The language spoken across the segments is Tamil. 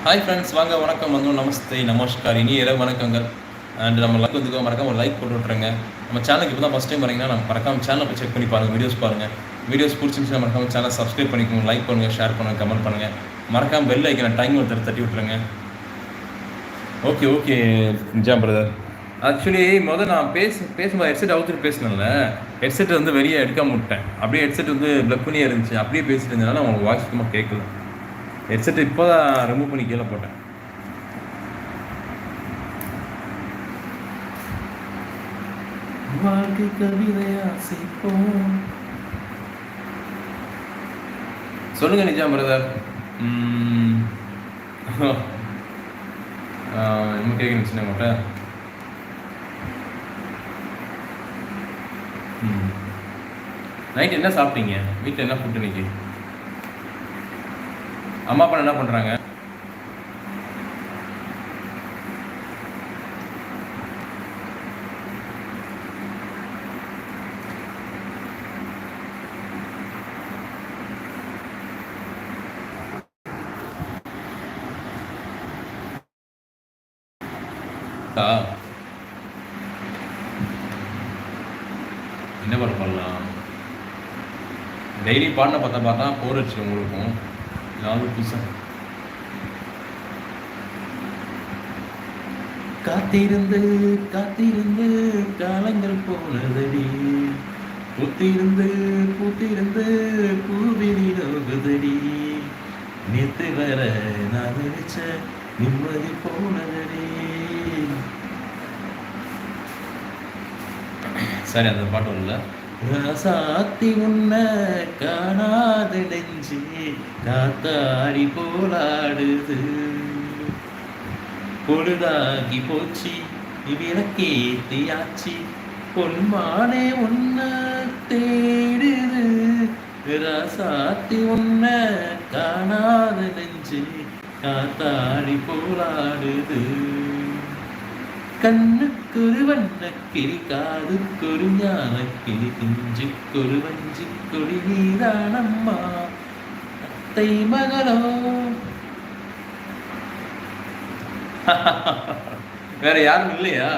ஹாய் ஃப்ரெண்ட்ஸ், வாங்க, வணக்கம், வந்து நமஸ்தே, நமஸ்கார், இனி இரவு வணக்கங்கள். அண்ட் நம்ம லைக் வந்துக்கோ, மறக்காம ஒரு லைக் போட்டு விட்ருங்க. நம்ம சேனலுக்கு இப்போ தான் ஃபஸ்ட் டைம் வரீங்கன்னா நம்ம மறக்காம சேனலை போய் செக் பண்ணி பாருங்கள், வீடியோஸ் பாருங்கள். வீடியோஸ் பிடிச்சிருந்துச்சுன்னா மறக்காம சேனல் சப்ஸ்கிரைப் பண்ணிக்கோங்க, லைக் பண்ணுங்கள், ஷேர் பண்ணுங்கள், கமெண்ட் பண்ணுங்கள். மறக்காம பெல் ஐக்கனை டைம் ஒருத்தர் தட்டி விட்ருங்க. Okay okay Nizam brother. Actually நான் பேசும்போது ஹெட்செட் அவுத்துட்டு பேசினேன்ல, ஹெட்செட் வந்து வெளியே எடுக்காம விட்டேன். அப்படியே ஹெட்செட் வந்து ப்ளக் பண்ணியே இருந்துச்சு. அப்படியே பேசிட்டு இருந்ததுனால உங்களுக்கு வாய்ஸ் சுத்தமாக கேட்கல. ஹெட்செட் இப்போ தான் ரிமூவ் பண்ணி கீழே போட்டேன். வாழ்க்கை கவிதையா சிப்போம். சொல்லுங்க நிஜாம் பிரதர். என்ன கேட்கணும் சின்ன மாட்ட. நைட் என்ன சாப்பிட்டீங்க? வீட்டில் என்ன ஃபுட் இன்னைக்கு? அம்மா அப்பா என்ன பண்ணுறாங்க? என்ன பண்ணலாம்? டெய்லி பாடின பார்த்தா போர் அடிச்சு உங்களுக்கும். ஏதாவது புதுசாக காத்திருந்து காத்திருந்து காலங்கள் போனதடி, பூத்திருந்து பூத்திருந்து பூவிலி நோகுதடி, நேத்து வர நான் நினைச்ச நிம்மதி போனதடி. சரி, அந்த பாட்டு வரல. ராசாத்தி உன்ன காணாத நெஞ்சு காத்தாடி போலாடுது, பொழுதாகி போச்சு விளக்கேத்தியாச்சு, பொன்மானே உன்ன தேடுது. ராசாத்தி உன்ன காணாத நெஞ்சு காத்தாடி போலாடுது, கண்ணுக்கொரு வண்ணக்கிளி காதுக்கொரு ஞானக்கிளி குஞ்சுக்கொரு வஞ்சிக்கொடி நீதானம்மா அத்தை மகளோ. வேற யாரும் இல்லையா?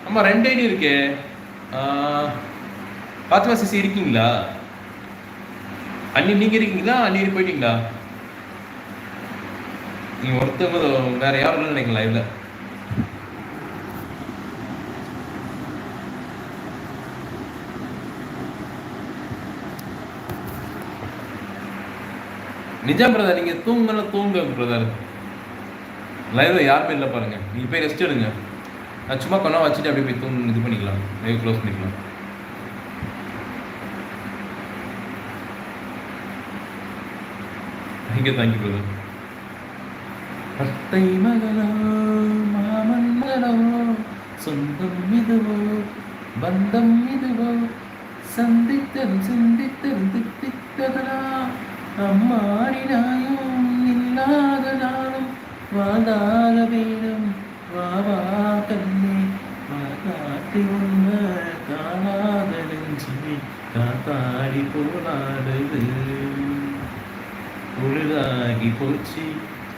ஆமா, 2 ஐடி இருக்கே. பாத்திமா சிசி இருக்கீங்களா? அண்ணி நீங்க இருக்கீங்களா? அண்ணி போயிட்டீங்களா? நீங்க ஒருத்தவங்க வேற யாரும் இல்லைன்னு நினைக்கலாம் லைவ்ல. நிஜாம் பிரதர், நீங்க தூங்க பிரதர். லைவ்ல யாருமே இல்லை பாருங்க. நீங்க போய் ரெஸ்ட் எடுங்க. நான் சும்மா கொண்டா வச்சுட்டு அப்படியே போய் இது பண்ணிக்கலாம், லைவ் க்ளோஸ் பண்ணிக்கலாம். Thank you brother. அத்தை மகளோ மாமன் மகளோ, சொந்தம் இதுவோ பந்தம் இதுவோ, சந்தித்ததும் சிந்தித்ததும் தித்தித்ததனா, அம்மாடினாயும் இல்லாத நாளும் வாதாக வேணும் வாவா கண்ணே, காட்டி உண்மை காணாத நெஞ்சு காத்தாடி போராடுது, பொழுதாகி போச்சு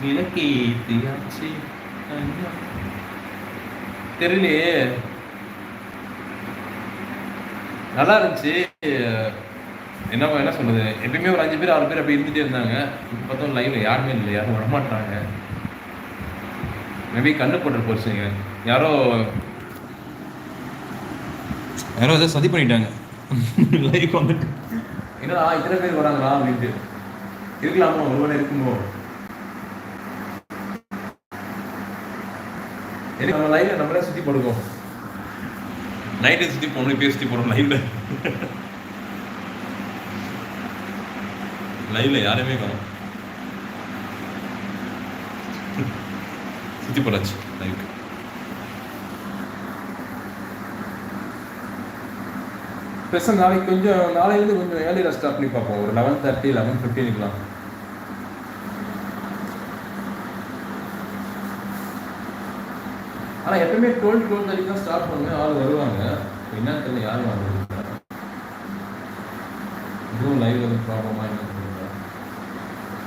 விளக்கேத்தியாச்சு. தெரியலையே, நல்லா இருந்துச்சு. என்ன சொல்றது, எப்பயுமே ஒரு 5 பேர் 6 பேர் அப்படி இருந்துட்டே இருந்தாங்க. இப்போ பார்த்தோம் லைவ்ல யாருமே இல்லை, யாரும் வரமாட்டாங்க. மேபி கண்ணு போட்டு போச்சுங்க, யாரோ ஏதோ சதி பண்ணிட்டாங்க. லைவ் வந்துட்டு என்னடா இத்தனை பேர் வராங்களா அப்படின்ட்டு. இருக்கலாமோ, ஒருவேளை இருக்குமோ. எனக்கு நம்ம லைவ்ல நம்மளே சுற்றி போடுவோம். நைட்டு சுற்றி போகணும், இப்போ சுற்றி போடுறோம் லைவ்ல. லைவ்ல யாருமே காணும், சுற்றி போடாச்சு லைவுக்கு. பெருசாக நாளைக்கு நாளையிலேருந்து கொஞ்சம் ஏர்லியாக ஸ்டார்ட் பண்ணி பார்ப்போம். ஒரு 11:30 11:50 இருக்கலாம். ஆனால் எப்பவுமே 12:30 தான் ஸ்டார்ட் பண்ணுங்க, ஆள் வருவாங்க. என்னன்னு தெரியல, யாரும் வாங்க இதுவும் லைவ்ல ப்ராப்ளமாக